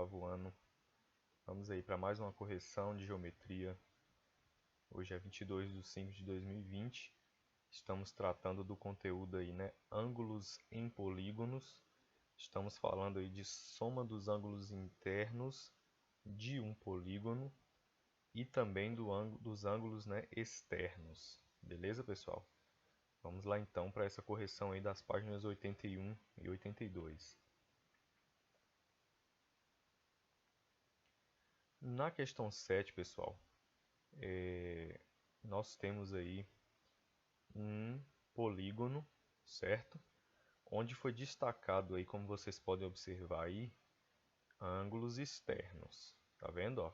oitavo ano. Vamos aí para mais uma correção de geometria. Hoje é 22 de 5 de 2020. Estamos tratando do conteúdo aí, né? Ângulos em polígonos. Estamos falando aí de soma dos ângulos internos de um polígono e também dos ângulos, né, externos. Beleza, pessoal? Vamos lá então para essa correção aí das páginas 81 e 82. Na questão 7, pessoal, nós temos aí um polígono, certo? Onde foi destacado aí, como vocês podem observar aí, ângulos externos. Tá vendo, ó?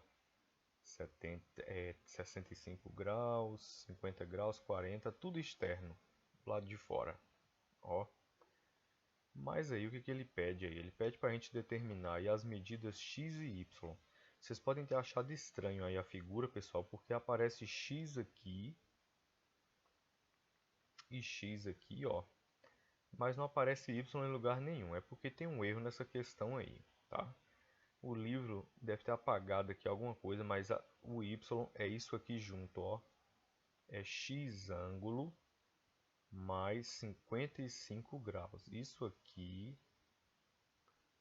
65 graus, 50 graus, 40, tudo externo, do lado de fora, ó. Mas aí o que ele pede aí? Ele pede para a gente determinar aí as medidas x e y. Vocês podem ter achado estranho aí a figura, pessoal, porque aparece x aqui e x aqui, ó. Mas não aparece y em lugar nenhum. É porque tem um erro nessa questão aí, tá? O livro deve ter apagado aqui alguma coisa, mas o y é isso aqui junto, ó. É x ângulo mais 55 graus. Isso aqui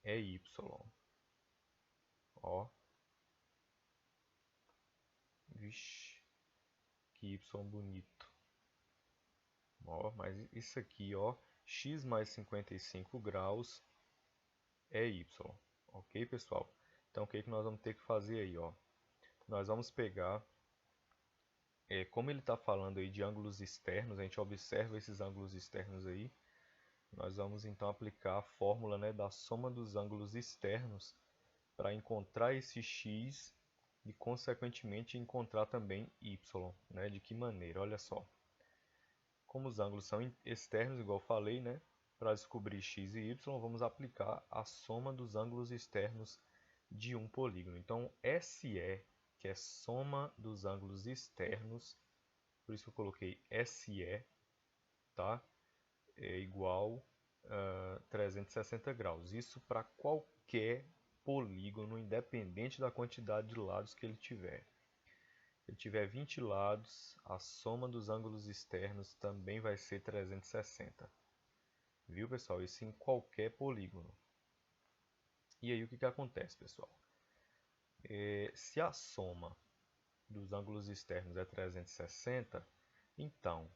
é y, ó. Vixe, que y bonito. Ó, mas isso aqui, ó, x mais 55 graus é y. Ok, pessoal? Então, o que nós vamos ter que fazer aí, ó? Nós vamos pegar, como ele está falando aí de ângulos externos, a gente observa esses ângulos externos aí. Nós vamos então aplicar a fórmula, né, da soma dos ângulos externos para encontrar esse x e, consequentemente, encontrar também y. Né? De que maneira? Olha só. Como os ângulos são externos, igual eu falei, né? Para descobrir x e y, vamos aplicar a soma dos ângulos externos de um polígono. Então, SE, que é soma dos ângulos externos, por isso eu coloquei SE, tá? É igual a 360 graus. Isso para qualquer polígono, independente da quantidade de lados que ele tiver. Se ele tiver 20 lados, a soma dos ângulos externos também vai ser 360. Viu, pessoal? Isso em qualquer polígono. E aí o que acontece, pessoal? Se a soma dos ângulos externos é 360, então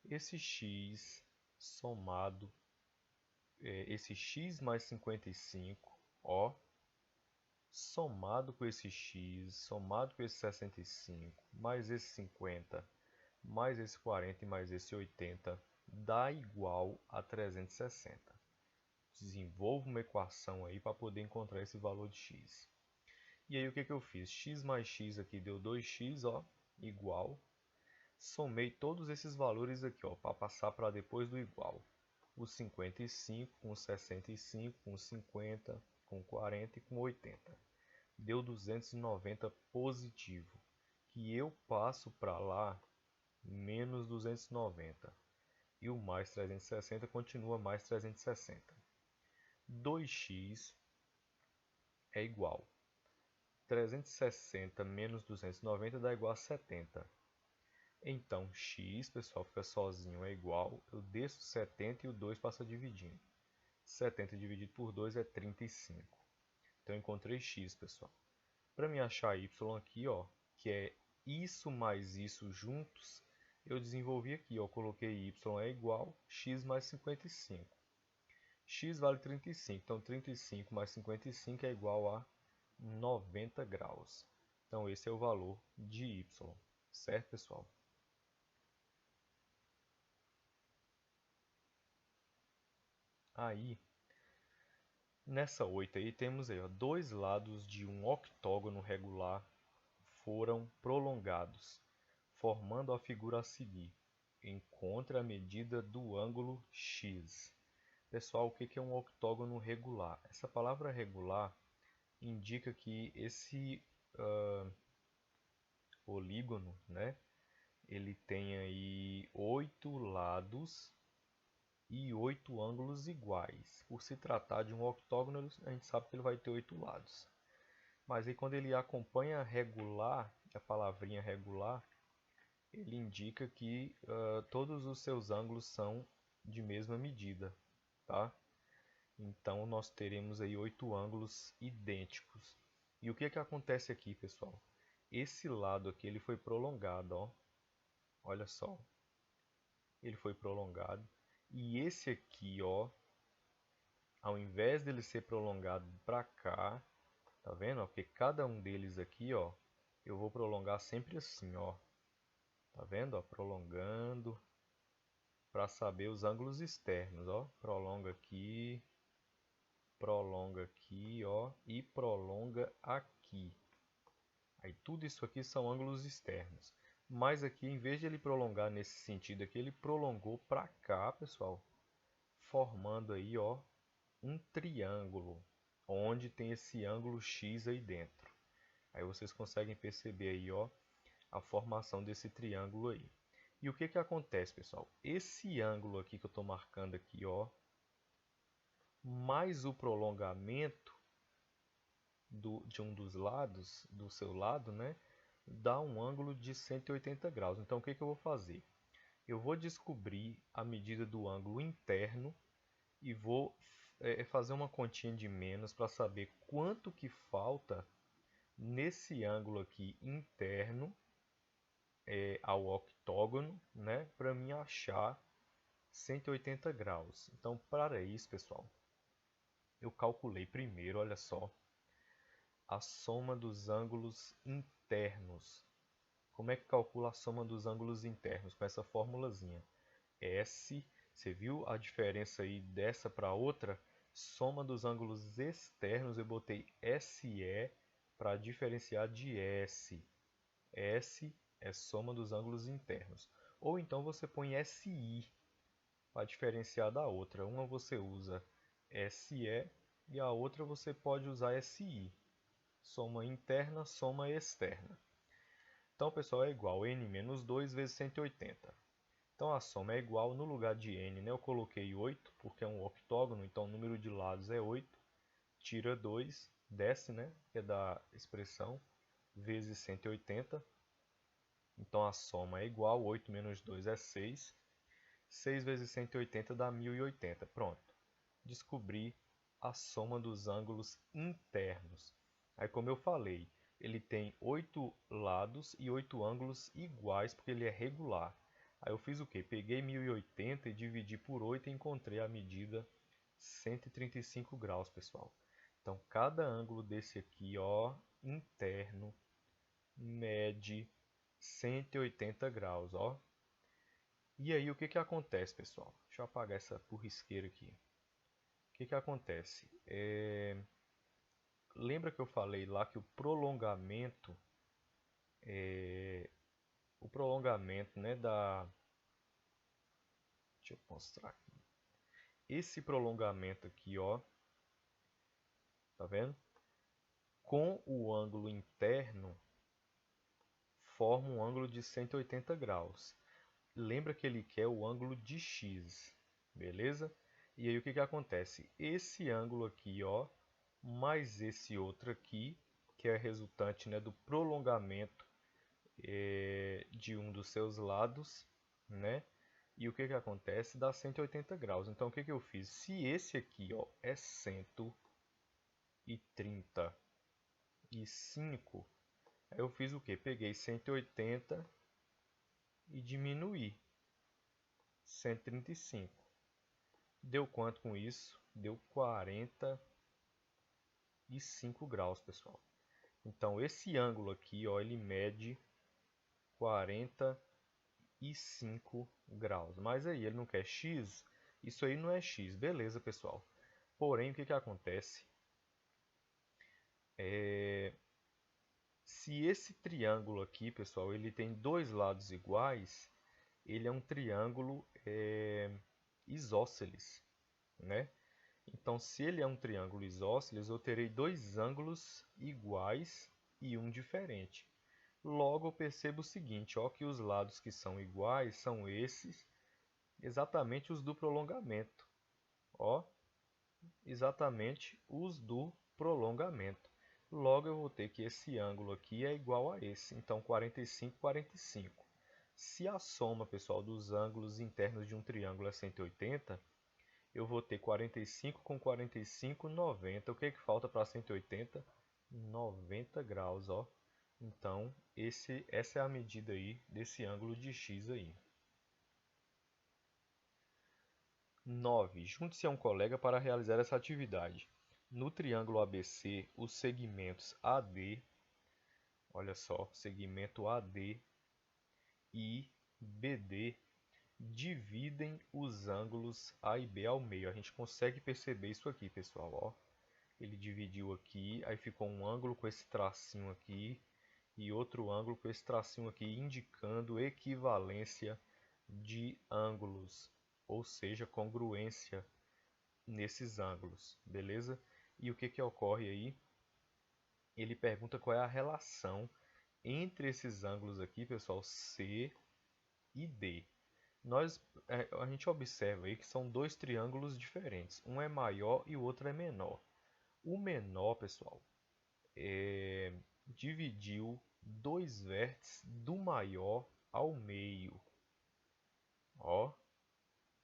esse x somado, esse x mais 55, ó, somado com esse x, somado com esse 65, mais esse 50, mais esse 40 e mais esse 80, dá igual a 360. Desenvolvo uma equação aí para poder encontrar esse valor de x. E aí o que eu fiz? X mais x aqui deu 2x, ó, igual. Somei todos esses valores aqui, ó, para passar para depois do igual. O 55 com 65, com 50, com 40 e com 80. Deu 290 positivo, que eu passo para lá menos 290. E o mais 360 continua mais 360. 2x é igual. 360 menos 290 dá igual a 70. Então, x, pessoal, fica sozinho, é igual. Eu desço 70 e o 2 passa dividindo. 70 dividido por 2 é 35. Então, eu encontrei x, pessoal. Para me achar y aqui, ó, que é isso mais isso juntos, eu desenvolvi aqui, ó, coloquei y é igual x mais 55. X vale 35, então 35 mais 55 é igual a 90 graus. Então esse é o valor de y, certo, pessoal? Aí, nessa 8 aí, temos aí, ó, dois lados de um octógono regular foram prolongados, formando a figura a seguir. Encontre a medida do ângulo x. Pessoal, o que é um octógono regular? Essa palavra regular indica que esse polígono, né, ele tem aí 8 lados e 8 ângulos iguais. Por se tratar de um octógono, a gente sabe que ele vai ter 8 lados. Mas aí quando ele acompanha regular, a palavrinha regular, ele indica que todos os seus ângulos são de mesma medida, tá? Então nós teremos aí 8 ângulos idênticos. E o que que acontece aqui, pessoal? Esse lado aqui ele foi prolongado, ó. Olha só. Ele foi prolongado. E esse aqui, ó, ao invés dele ser prolongado para cá, tá vendo? Porque cada um deles aqui, ó, eu vou prolongar sempre assim, ó. Tá vendo? Ó, prolongando para saber os ângulos externos, ó. Prolonga aqui, ó, e prolonga aqui. Aí tudo isso aqui são ângulos externos. Mas aqui, em vez de ele prolongar nesse sentido aqui, ele prolongou para cá, pessoal, formando aí, ó, um triângulo, onde tem esse ângulo X aí dentro. Aí vocês conseguem perceber aí, ó, a formação desse triângulo aí. E o que que acontece, pessoal? Esse ângulo aqui que eu estou marcando aqui, ó, mais o prolongamento de um dos lados, do seu lado, né, dá um ângulo de 180 graus. Então, o que que eu vou fazer? Eu vou descobrir a medida do ângulo interno e vou fazer uma continha de menos para saber quanto que falta nesse ângulo aqui interno ao octógono, né, para mim achar 180 graus. Então, para isso, pessoal, eu calculei primeiro, olha só, a soma dos ângulos internos. Como é que calcula a soma dos ângulos internos? Com essa formulazinha. S, você viu a diferença aí dessa para outra? Soma dos ângulos externos, eu botei SE para diferenciar de S. S é soma dos ângulos internos. Ou então você põe SI para diferenciar da outra. Uma você usa SE e a outra você pode usar SI. Soma interna, soma externa. Então, pessoal, é igual n menos 2 vezes 180. Então, a soma é igual, no lugar de n, né, eu coloquei 8, porque é um octógono, então o número de lados é 8. Tira 2, desce, né, que é da expressão, vezes 180. Então, a soma é igual, 8 menos 2 é 6. 6 vezes 180 dá 1080. Pronto. Descobri a soma dos ângulos internos. Aí, como eu falei, ele tem 8 lados e 8 ângulos iguais, porque ele é regular. Aí eu fiz o quê? Peguei 1080 e dividi por 8 e encontrei a medida 135 graus, pessoal. Então, cada ângulo desse aqui, ó, interno, mede 180 graus, ó. E aí, o que que acontece, pessoal? Deixa eu apagar essa burrisqueira aqui. O que que acontece? Lembra que eu falei lá que o prolongamento, né, deixa eu mostrar aqui. Esse prolongamento aqui, ó, tá vendo? Com o ângulo interno forma um ângulo de 180 graus. Lembra que ele quer o ângulo de x, beleza? E aí o que que acontece? Esse ângulo aqui, ó, mais esse outro aqui, que é resultante, né, do prolongamento de um dos seus lados, né? E o que que acontece? Dá 180 graus. Então, o que que eu fiz? Se esse aqui, ó, é 135, aí eu fiz o quê? Peguei 180 e diminuí 135. Deu quanto com isso? Deu 45 graus, pessoal. Então, esse ângulo aqui, ó, ele mede 45 graus. Mas aí, ele não quer x? Isso aí não é x. Beleza, pessoal. Porém, o que que acontece? Se esse triângulo aqui, pessoal, ele tem dois lados iguais, ele é um triângulo isósceles, né? Então, se ele é um triângulo isósceles, eu terei dois ângulos iguais e um diferente. Logo, eu percebo o seguinte, ó, que os lados que são iguais são esses, exatamente os do prolongamento. Ó, exatamente os do prolongamento. Logo, eu vou ter que esse ângulo aqui é igual a esse. Então, 45, 45. Se a soma, pessoal, dos ângulos internos de um triângulo é 180, eu vou ter 45 com 45, 90. O que que falta para 180? 90 graus, ó. Então, essa é a medida aí desse ângulo de x aí. 9. Junte-se a um colega para realizar essa atividade. No triângulo ABC, os segmentos AD, olha só, segmento AD e BD dividem os ângulos A e B ao meio. A gente consegue perceber isso aqui, pessoal, ó. Ele dividiu aqui, aí ficou um ângulo com esse tracinho aqui e outro ângulo com esse tracinho aqui, indicando equivalência de ângulos, ou seja, congruência nesses ângulos, beleza? E o que que ocorre aí? Ele pergunta qual é a relação entre esses ângulos aqui, pessoal, C e D. A gente observa aí que são dois triângulos diferentes. Um é maior e o outro é menor. O menor, pessoal, dividiu dois vértices do maior ao meio. Ó,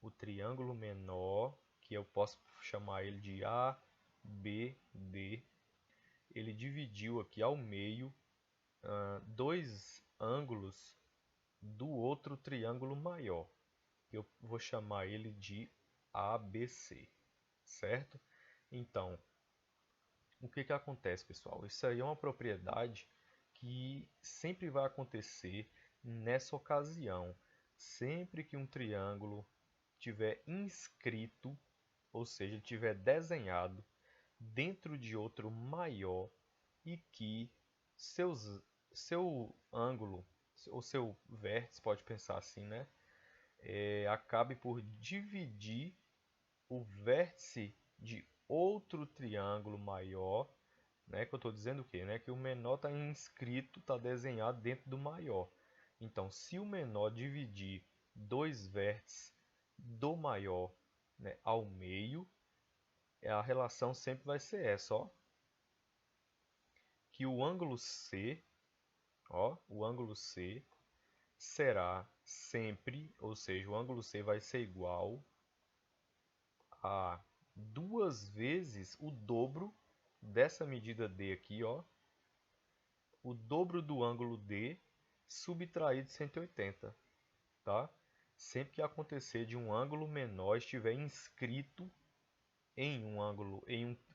o triângulo menor, que eu posso chamar ele de ABD, ele dividiu aqui ao meio dois ângulos do outro triângulo maior. Eu vou chamar ele de ABC, certo? Então, o que que acontece, pessoal? Isso aí é uma propriedade que sempre vai acontecer nessa ocasião. Sempre que um triângulo tiver inscrito, ou seja, tiver desenhado dentro de outro maior e que seu ângulo, ou seu vértice, pode pensar assim, né? Acabe por dividir o vértice de outro triângulo maior, né? Que eu estou dizendo o quê? Né? Que o menor está inscrito, está desenhado dentro do maior. Então, se o menor dividir dois vértices do maior, né, ao meio, a relação sempre vai ser essa, ó, que o ângulo C, ó, o ângulo C será sempre, ou seja, o ângulo C vai ser igual a duas vezes o dobro dessa medida D aqui, ó, o dobro do ângulo D subtraído de 180, tá? Sempre que acontecer de um ângulo menor estiver inscrito em um ângulo,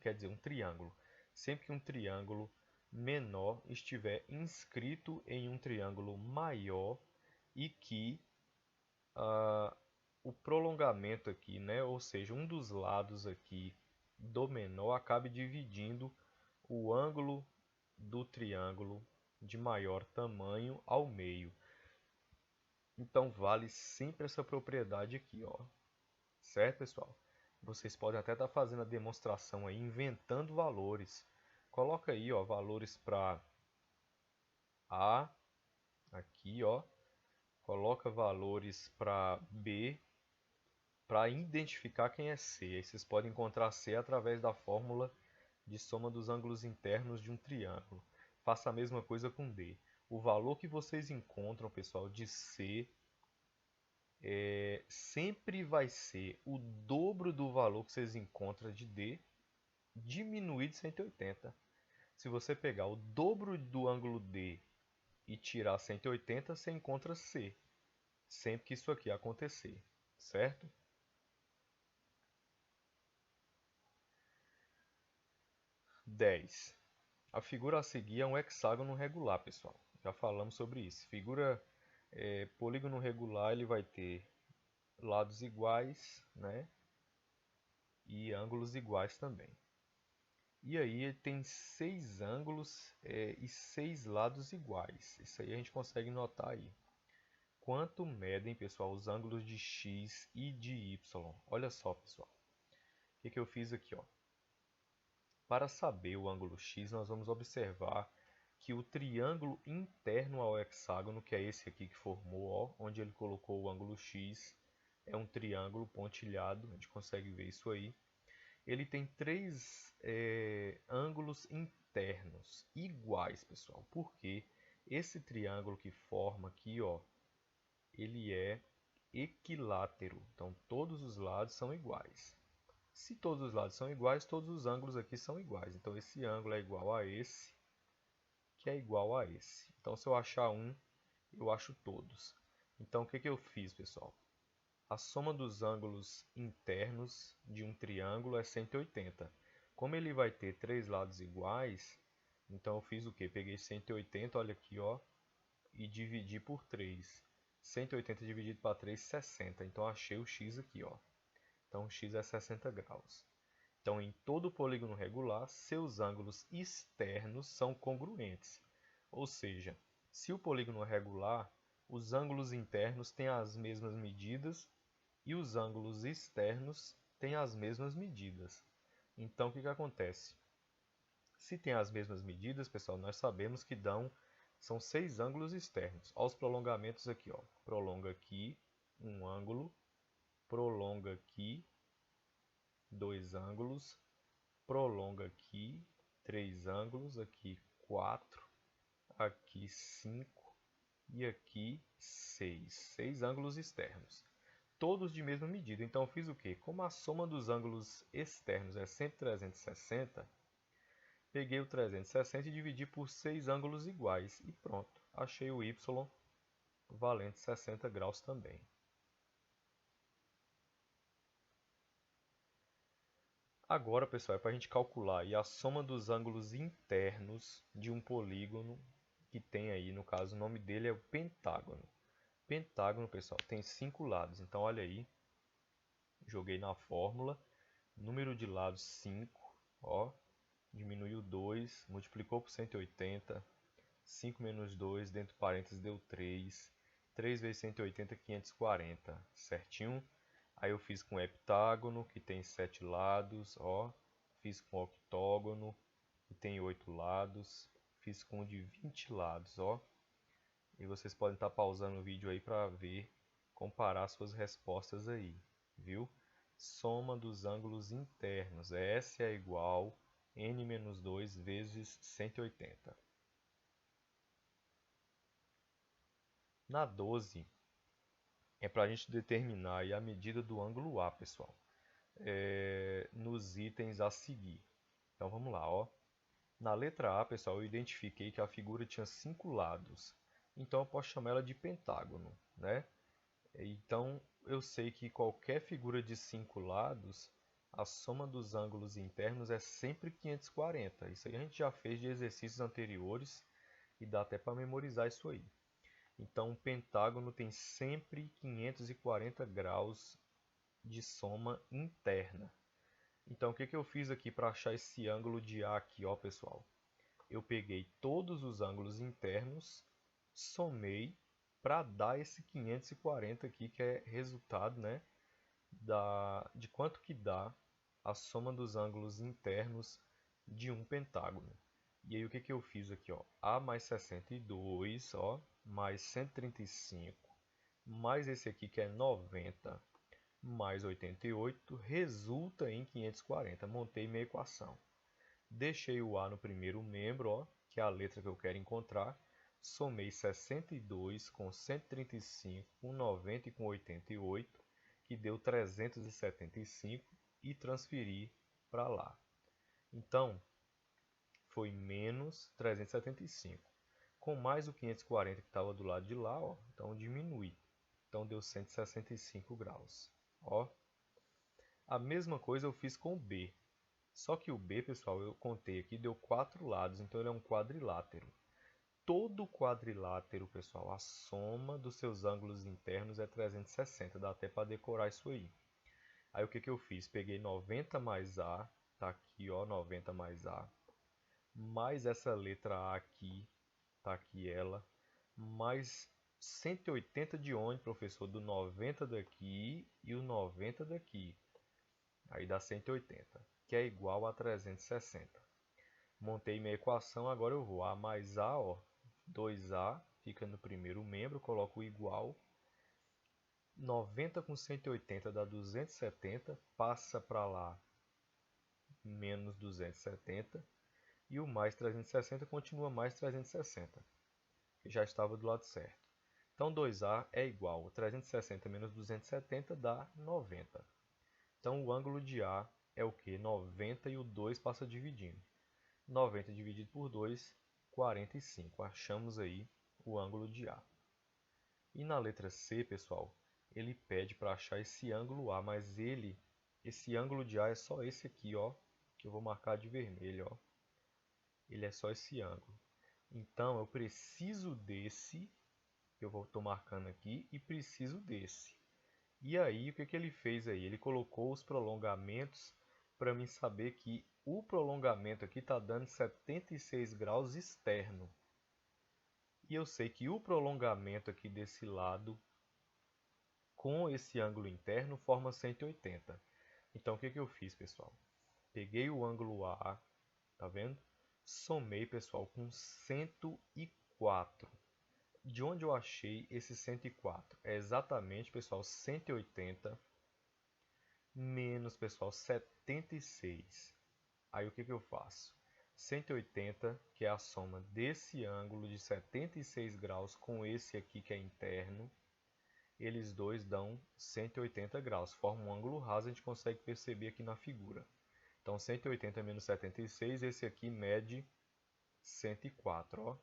quer dizer, um triângulo. Sempre que um triângulo menor estiver inscrito em um triângulo maior e que o prolongamento aqui, né, ou seja, um dos lados aqui do menor acabe dividindo o ângulo do triângulo de maior tamanho ao meio. Então vale sempre essa propriedade aqui, ó. Certo, pessoal? Vocês podem até estar fazendo a demonstração aí, inventando valores. Coloca aí, ó, valores para A, aqui, ó. Coloca valores para B, para identificar quem é C. Aí vocês podem encontrar C através da fórmula de soma dos ângulos internos de um triângulo. Faça a mesma coisa com D. O valor que vocês encontram, pessoal, de C sempre vai ser o dobro do valor que vocês encontram de D diminuído de 180. Se você pegar o dobro do ângulo D e tirar 180, você encontra C. Sempre que isso aqui acontecer, certo? 10. A figura a seguir é um hexágono regular, pessoal. Já falamos sobre isso. Polígono regular, ele vai ter lados iguais, né? E ângulos iguais também. E aí ele tem 6 ângulos e 6 lados iguais. Isso aí a gente consegue notar aí. Quanto medem, pessoal, os ângulos de x e de y? Olha só, pessoal. O que eu fiz aqui, ó? Para saber o ângulo x, nós vamos observar que o triângulo interno ao hexágono, que é esse aqui que formou, ó, onde ele colocou o ângulo x, é um triângulo pontilhado, a gente consegue ver isso aí. Ele tem três ângulos internos iguais, pessoal. Porque esse triângulo que forma aqui, ó, ele é equilátero. Então, todos os lados são iguais. Se todos os lados são iguais, todos os ângulos aqui são iguais. Então, esse ângulo é igual a esse, que é igual a esse. Então, se eu achar um, eu acho todos. Então, o que que eu fiz, pessoal? A soma dos ângulos internos de um triângulo é 180. Como ele vai ter três lados iguais, então eu fiz o quê? Peguei 180, olha aqui, ó, e dividi por 3. 180 dividido para 3, 60. Então achei o x aqui, ó. Então o x é 60 graus. Então em todo polígono regular, seus ângulos externos são congruentes. Ou seja, se o polígono é regular, os ângulos internos têm as mesmas medidas e os ângulos externos têm as mesmas medidas. Então, o que que acontece? Se tem as mesmas medidas, pessoal, nós sabemos que são 6 ângulos externos. Olha os prolongamentos aqui, ó. Prolonga aqui um ângulo, prolonga aqui 2 ângulos, prolonga aqui 3 ângulos, aqui 4, aqui 5 e aqui 6. 6 ângulos externos. Todos de mesma medida. Então eu fiz o quê? Como a soma dos ângulos externos é sempre 360, peguei o 360 e dividi por 6 ângulos iguais. E pronto, achei o y valendo 60 graus também. Agora, pessoal, é para a gente calcular aí a soma dos ângulos internos de um polígono que tem aí, no caso, o nome dele é o pentágono. Pentágono, pessoal, tem 5 lados. Então, olha aí, joguei na fórmula, número de lados 5, ó, diminuiu 2, multiplicou por 180, 5 menos 2, dentro de parênteses deu 3, 3 vezes 180, 540, certinho? Aí eu fiz com heptágono, que tem 7 lados, ó, fiz com octógono, que tem 8 lados, fiz com o de 20 lados, ó. E vocês podem estar pausando o vídeo aí para ver, comparar suas respostas aí, viu? Soma dos ângulos internos, S é igual n menos 2 vezes 180. Na 12, é para a gente determinar aí a medida do ângulo A, pessoal, nos itens a seguir. Então vamos lá, ó. Na letra A, pessoal, eu identifiquei que a figura tinha 5 lados. Então eu posso chamar ela de pentágono, né? Então eu sei que qualquer figura de 5 lados, a soma dos ângulos internos é sempre 540. Isso aí a gente já fez de exercícios anteriores e dá até para memorizar isso aí. Então, um pentágono tem sempre 540 graus de soma interna. Então, o que que eu fiz aqui para achar esse ângulo de A aqui, ó, pessoal? Eu peguei todos os ângulos internos, somei para dar esse 540 aqui, que é resultado, né, de quanto que dá a soma dos ângulos internos de um pentágono. E aí o que que eu fiz aqui, ó? A mais 62, ó, mais 135, mais esse aqui que é 90, mais 88, resulta em 540. Montei minha equação. Deixei o A no primeiro membro, ó, que é a letra que eu quero encontrar. Somei 62 com 135, com 90 e com 88, que deu 375, e transferi para lá. Então, foi menos 375. Com mais o 540 que estava do lado de lá, ó, então diminui. Então deu 165 graus. Ó. A mesma coisa eu fiz com o B. Só que o B, pessoal, eu contei aqui, deu 4 lados, então ele é um quadrilátero. Todo quadrilátero, pessoal, a soma dos seus ângulos internos é 360, dá até para decorar isso aí. Aí o que que eu fiz? Peguei 90 mais A, tá aqui, ó, 90 mais A, mais essa letra A aqui, tá aqui ela, mais 180 de onde, professor? Do 90 daqui e o 90 daqui. Aí dá 180, que é igual a 360. Montei minha equação, agora eu vou A mais A, ó, 2A, fica no primeiro membro, coloco igual. 90 com 180 dá 270, passa para lá menos 270. E o mais 360 continua mais 360, que já estava do lado certo. Então 2A é igual a 360 menos 270 dá 90. Então o ângulo de A é o que? 90 e o 2 passa dividindo. 90 dividido por 2, 45. Achamos aí o ângulo de A. E na letra C, pessoal, ele pede para achar esse ângulo A, mas esse ângulo de A é só esse aqui, ó, que eu vou marcar de vermelho, ó. Ele é só esse ângulo. Então eu preciso desse, que eu estou marcando aqui, e preciso desse. E aí, o que que ele fez aí? Ele colocou os prolongamentos para mim saber que o prolongamento aqui está dando 76 graus externo. E eu sei que o prolongamento aqui desse lado, com esse ângulo interno, forma 180. Então, o que que eu fiz, pessoal? Peguei o ângulo A, tá vendo? Somei, pessoal, com 104. De onde eu achei esse 104? É exatamente, pessoal, 180 menos, pessoal, 76. Aí o que que eu faço? 180, que é a soma desse ângulo de 76 graus com esse aqui que é interno, eles dois dão 180 graus, formam um ângulo raso, a gente consegue perceber aqui na figura. Então 180 menos 76, esse aqui mede 104, ó.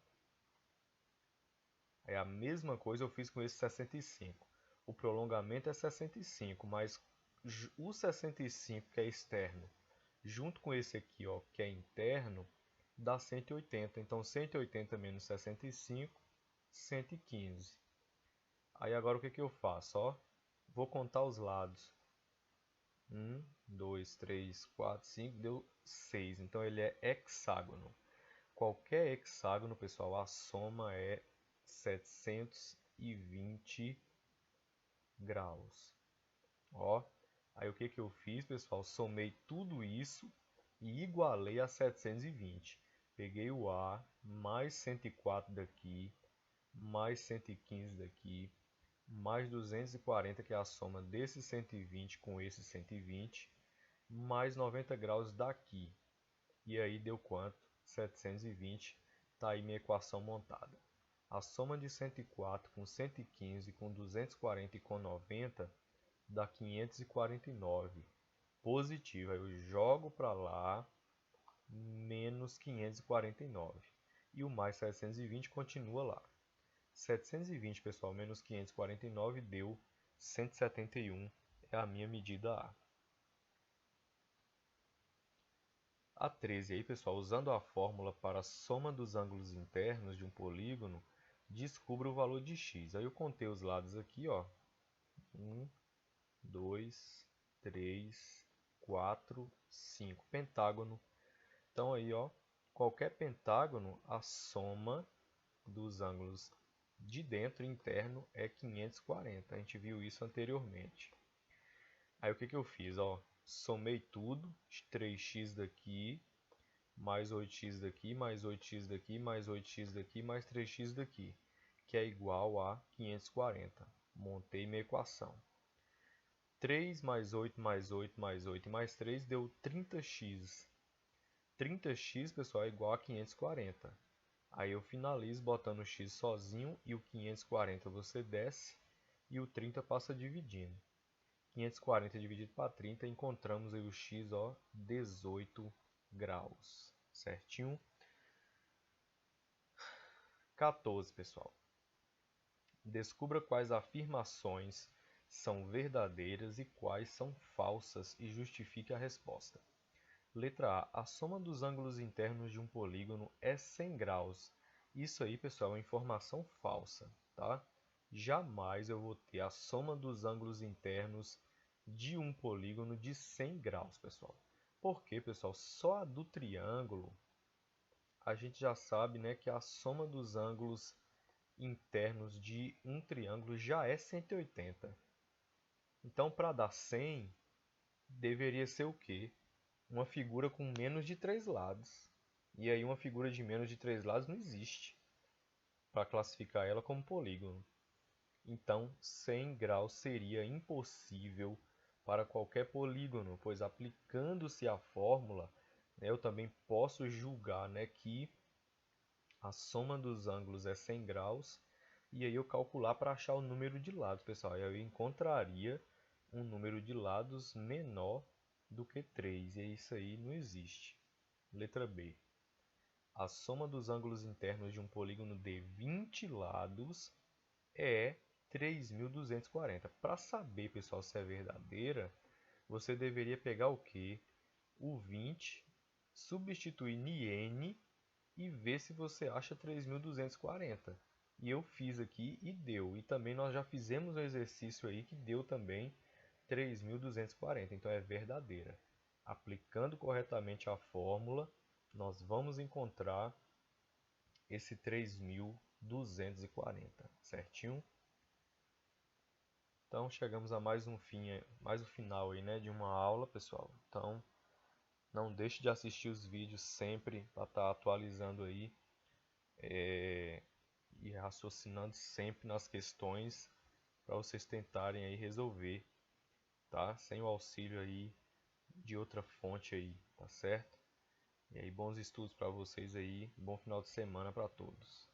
É a mesma coisa eu fiz com esse 65. O prolongamento é 65, mas o 65 que é externo, junto com esse aqui, ó, que é interno, dá 180. Então 180 menos 65, 115. Aí agora o que que eu faço, ó? Vou contar os lados. 1, 2, 3, 4, 5, deu 6. Então ele é hexágono. Qualquer hexágono, pessoal, a soma é 720 graus. Ó, aí o que que eu fiz, pessoal? Somei tudo isso e igualei a 720. Peguei o A, mais 104 daqui, mais 115 daqui, mais 240, que é a soma desse 120 com esse 120, mais 90 graus daqui. E aí deu quanto? 720. Tá aí minha equação montada. A soma de 104 com 115 com 240 e com 90 dá 549. Positivo. Aí eu jogo para lá, menos 549. E o mais 720 continua lá. 720, pessoal, menos 549 deu 171. É a minha medida A. A 13 aí, pessoal, usando a fórmula para a soma dos ângulos internos de um polígono, descubra o valor de x. Aí eu contei os lados aqui, ó. 1, 2, 3, 4, 5. Pentágono. Então aí, ó, qualquer pentágono, a soma dos ângulos de dentro e interno é 540. A gente viu isso anteriormente. Aí o que que eu fiz, ó? Somei tudo, 3x daqui, mais 8x daqui, mais 8x daqui, mais 8x daqui, mais 3x daqui, que é igual a 540. Montei minha equação. 3 mais 8 mais 8 mais 8 mais 3 deu 30x. 30x, pessoal, é igual a 540. Aí eu finalizo botando o x sozinho e o 540 você desce e o 30 passa dividindo. 540 dividido para 30, encontramos aí o x, ó, 18 graus. Certinho? 14, pessoal. Descubra quais afirmações são verdadeiras e quais são falsas e justifique a resposta. Letra A. A soma dos ângulos internos de um polígono é 100 graus. Isso aí, pessoal, é uma informação falsa, tá? Jamais eu vou ter a soma dos ângulos internos de um polígono de 100 graus, pessoal. Por quê, pessoal? Só a do triângulo, a gente já sabe, né, que a soma dos ângulos internos de um triângulo já é 180. Então, para dar 100, deveria ser o quê? Uma figura com menos de 3 lados. E aí uma figura de menos de 3 lados não existe para classificar ela como polígono. Então, 100 graus seria impossível para qualquer polígono, pois aplicando-se a fórmula, Eu também posso julgar, né, que a soma dos ângulos é 100 graus, e aí eu calcular para achar o número de lados, pessoal. Aí eu encontraria um número de lados menor do que 3, e isso aí não existe. Letra B. A soma dos ângulos internos de um polígono de 20 lados é 3.240. Para saber, pessoal, se é verdadeira, você deveria pegar o quê? O 20, substituir em n e ver se você acha 3.240. E eu fiz aqui e deu. E também nós já fizemos um exercício aí que deu também 3.240. Então é verdadeira. Aplicando corretamente a fórmula, nós vamos encontrar esse 3.240, certinho? Então chegamos a mais um final aí, né, de uma aula, pessoal. Então não deixe de assistir os vídeos sempre para estar atualizando aí e raciocinando sempre nas questões para vocês tentarem aí resolver, tá? Sem o auxílio aí de outra fonte aí, tá certo? E aí bons estudos para vocês aí, bom final de semana para todos.